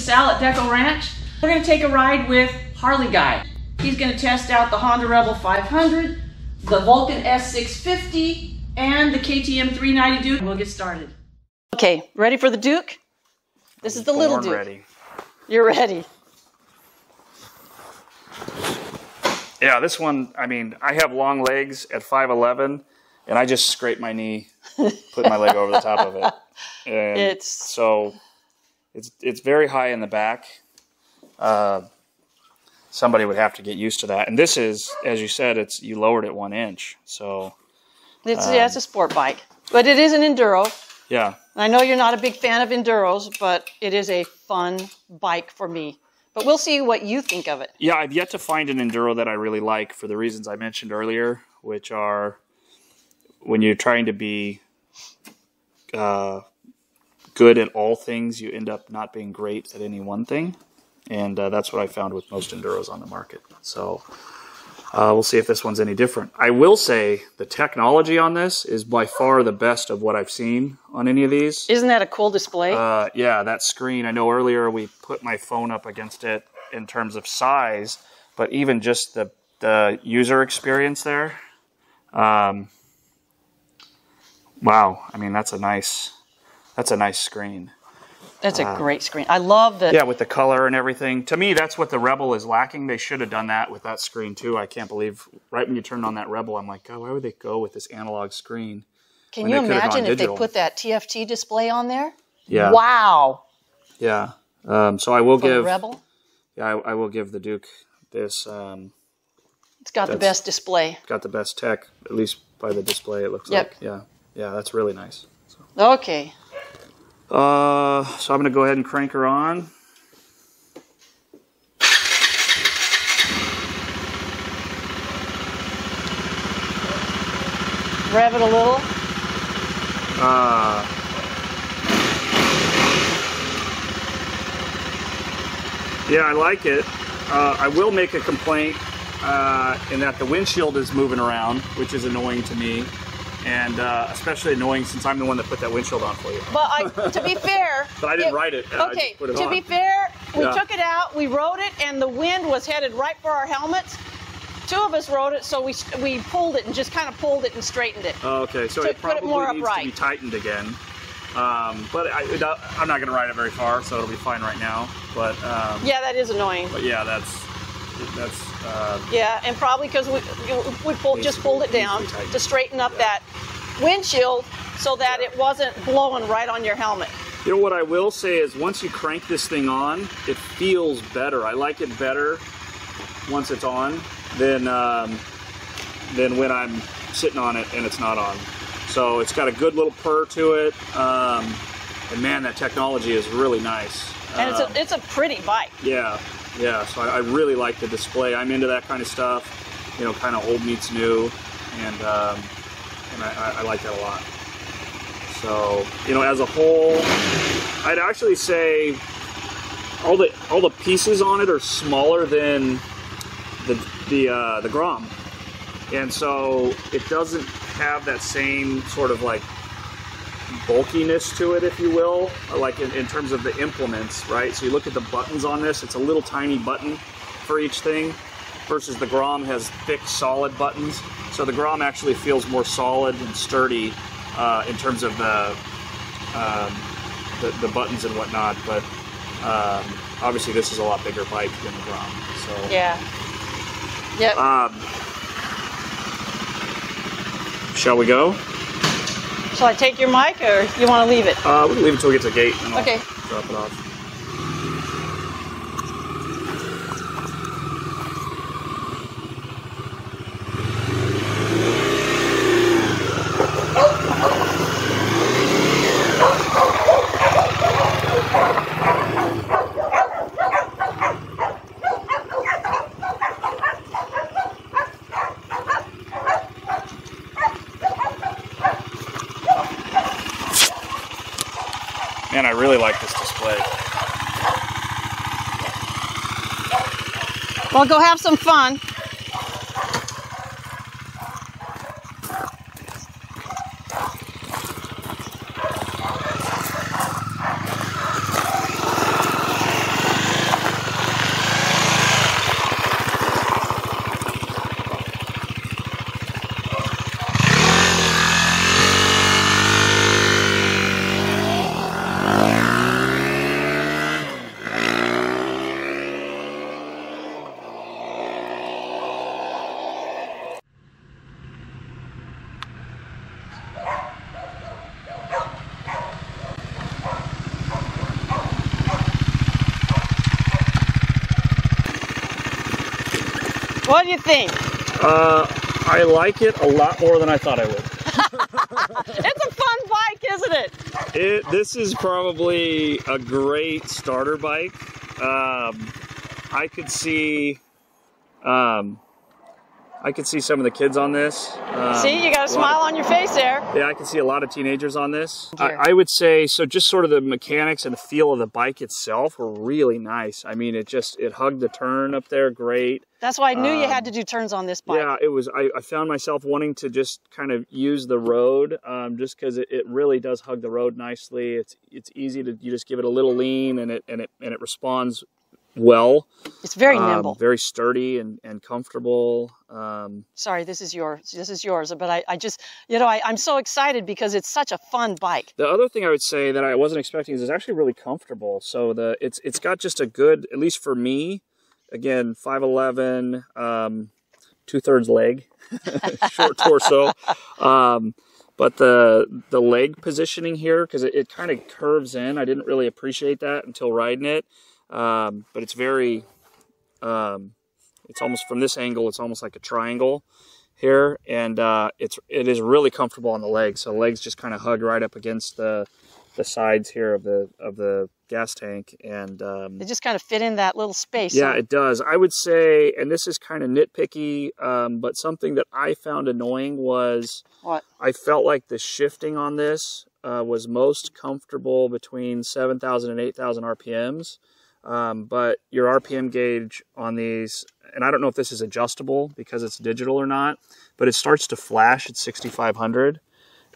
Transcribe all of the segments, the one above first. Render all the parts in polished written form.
Sal at Decco Ranch. We're going to take a ride with Harley Guy. He's going to test out the Honda Rebel 500, the Vulcan S 650, and the KTM 390 Duke. We'll get started. Okay, ready for the Duke? This is the little Duke. Ready. You're ready. Yeah, this one, I mean, I have long legs at 5'11", and I just scrape my knee, put my leg over the top of it. And it's very high in the back. Somebody would have to get used to that. And this is, as you said, you lowered it 1 inch. So it's a sport bike, but it is an enduro. Yeah. I know you're not a big fan of enduros, but it is a fun bike for me. But we'll see what you think of it. Yeah, I've yet to find an enduro that I really like for the reasons I mentioned earlier, which are when you're trying to be good at all things, you end up not being great at any one thing. And that's what I found with most enduros on the market. So we'll see if this one's any different. I will say the technology on this is by far the best of what I've seen on any of these. Isn't that a cool display? Yeah, that screen. I know earlier we put my phone up against it in terms of size, but even just the user experience there. Wow, I mean that's a nice screen. That's a great screen. I love the... Yeah, with the color and everything. To me, that's what the Rebel is lacking. They should have done that with that screen, too. I can't believe, right when you turned on that Rebel, I'm like, God, why would they go with this analog screen? Can you imagine if they put that TFT display on there? Yeah. Wow. Yeah. So I will give... the Rebel? Yeah, I will give the Duke this... it's got the best display. Got the best tech, at least by the display, it looks like. Yeah. Yeah, that's really nice. So. Okay. So I'm going to go ahead and crank her on. Rev it a little. Yeah, I like it. I will make a complaint in that the windshield is moving around, which is annoying to me. And especially annoying since I'm the one that put that windshield on for you. But to be fair... But I didn't write it. Okay, to be fair, we took it out, we rode it, and the wind was headed right for our helmets. 2 of us rode it, so we pulled it and just kind of pulled it and straightened it. Oh, okay, so it probably needs to be tightened again. But I'm not going to ride it very far, so it'll be fine right now. But yeah, that is annoying. But yeah, that's yeah, and probably because we just pulled it down to straighten up that windshield so that it wasn't blowing right on your helmet. You know what I will say is once you crank this thing on, it feels better. I like it better once it's on than when I'm sitting on it and it's not on. So it's got a good little purr to it, and man, that technology is really nice. And it's a pretty bike. Yeah. Yeah, so I really like the display. I'm into that kind of stuff, you know, kind of old meets new, and I like that a lot. So, you know, as a whole, I'd actually say all the pieces on it are smaller than the Grom, and so it doesn't have that same sort of like bulkiness to it, if you will, like in terms of the implements, right? So you look at the buttons on this, it's a little tiny button for each thing, versus the Grom has thick, solid buttons. So the Grom actually feels more solid and sturdy in terms of the buttons and whatnot, but obviously this is a lot bigger bike than the Grom. So yeah. Yep. Shall we go? Shall I take your mic, or you want to leave it? We can leave it until we get to the gate, and I'll okay. Drop it off. Man, I really like this display. Well, go have some fun. What do you think? I like it a lot more than I thought I would. It's a fun bike, isn't it? This is probably a great starter bike. I could see some of the kids on this. See, you got a smile on your face there. Yeah, I can see a lot of teenagers on this. I would say, so just sort of the mechanics and the feel of the bike itself were really nice. I mean, it hugged the turn up there great. That's why I knew you had to do turns on this bike. Yeah, I found myself wanting to just kind of use the road, just because it really does hug the road nicely. It's easy to, you just give it a little lean and it responds well. It's very nimble, very sturdy and comfortable. Sorry, this is yours. But I just, you know, I'm so excited because it's such a fun bike. The other thing I would say that I wasn't expecting is it's actually really comfortable. So it's got just a good, at least for me, again, 5'11", 2/3 leg, short torso. But the leg positioning here, because it kind of curves in, I didn't really appreciate that until riding it. But it's very, it's almost, from this angle, it's almost like a triangle here, and it is really comfortable on the legs. So the legs just kind of hug right up against the sides here of the gas tank, and they just kind of fit in that little space. Yeah, it does. I would say, and this is kind of nitpicky, but something that I found annoying was what? I felt like the shifting on this was most comfortable between 7,000 and 8,000 RPMs. But your RPM gauge on these, and I don't know if this is adjustable because it's digital or not, but it starts to flash at 6,500.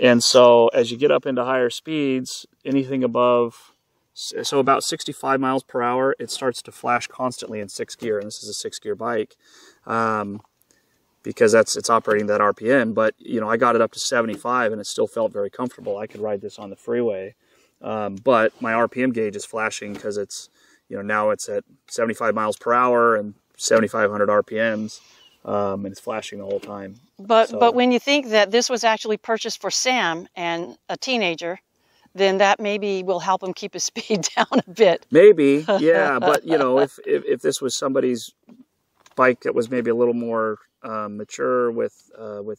And so as you get up into higher speeds, anything above, so about 65 miles per hour, it starts to flash constantly in 6th gear. And this is a 6th gear bike, because it's operating that RPM. But, you know, I got it up to 75 and it still felt very comfortable. I could ride this on the freeway. But my RPM gauge is flashing because it's, you know, now it's at 75 miles per hour and 7,500 RPMs, and it's flashing the whole time. But when you think that this was actually purchased for Sam and a teenager, then that maybe will help him keep his speed down a bit. Maybe, yeah. But, you know, if this was somebody's bike that was maybe a little more mature with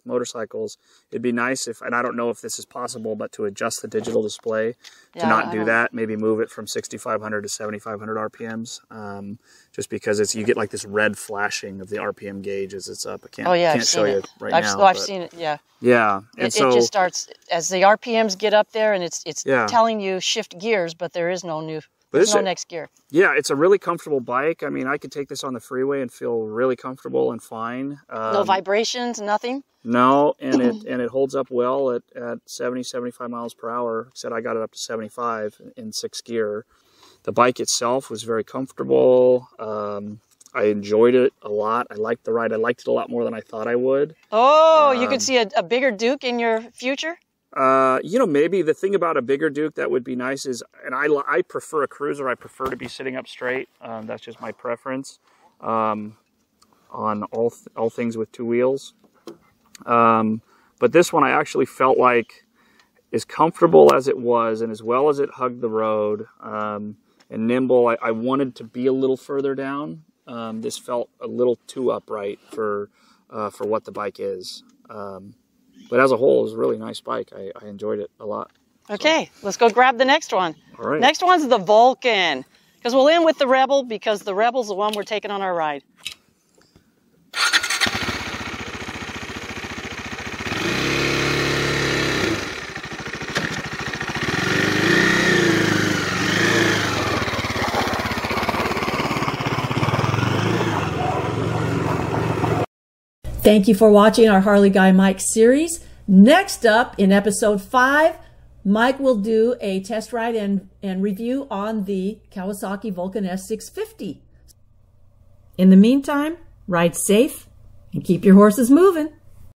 motorcycles, it'd be nice if, and I don't know if this is possible, but to adjust the digital display to not do that, maybe move it from 6,500 to 7,500 RPMs, just because you get like this red flashing of the RPM gauge as it's up. I can't show you right now. I've seen it, yeah. Yeah, and it just starts as the RPMs get up there, and it's telling you shift gears, but there is no new. There's no next gear. Yeah, it's a really comfortable bike. I mean, I could take this on the freeway and feel really comfortable and fine. No vibrations, nothing? No, and it holds up well at 70, 75 miles per hour. Said I got it up to 75 in 6th gear. The bike itself was very comfortable. I enjoyed it a lot. I liked the ride. I liked it a lot more than I thought I would. Oh, you could see a bigger Duke in your future? You know, maybe the thing about a bigger Duke that would be nice is, and I prefer a cruiser. I prefer to be sitting up straight. That's just my preference on all things with 2 wheels. But this one I actually felt like, as comfortable as it was and as well as it hugged the road, and nimble, I wanted to be a little further down. This felt a little too upright for what the bike is. But as a whole, it was a really nice bike. I enjoyed it a lot. Okay, let's go grab the next one. All right. Next one's the Vulcan. Because we'll end with the Rebel, because the Rebel's the one we're taking on our ride. Thank you for watching our Harley Guy Mike series. Next up, in episode 5, Mike will do a test ride and review on the Kawasaki Vulcan S 650. In the meantime, ride safe and keep your horses moving.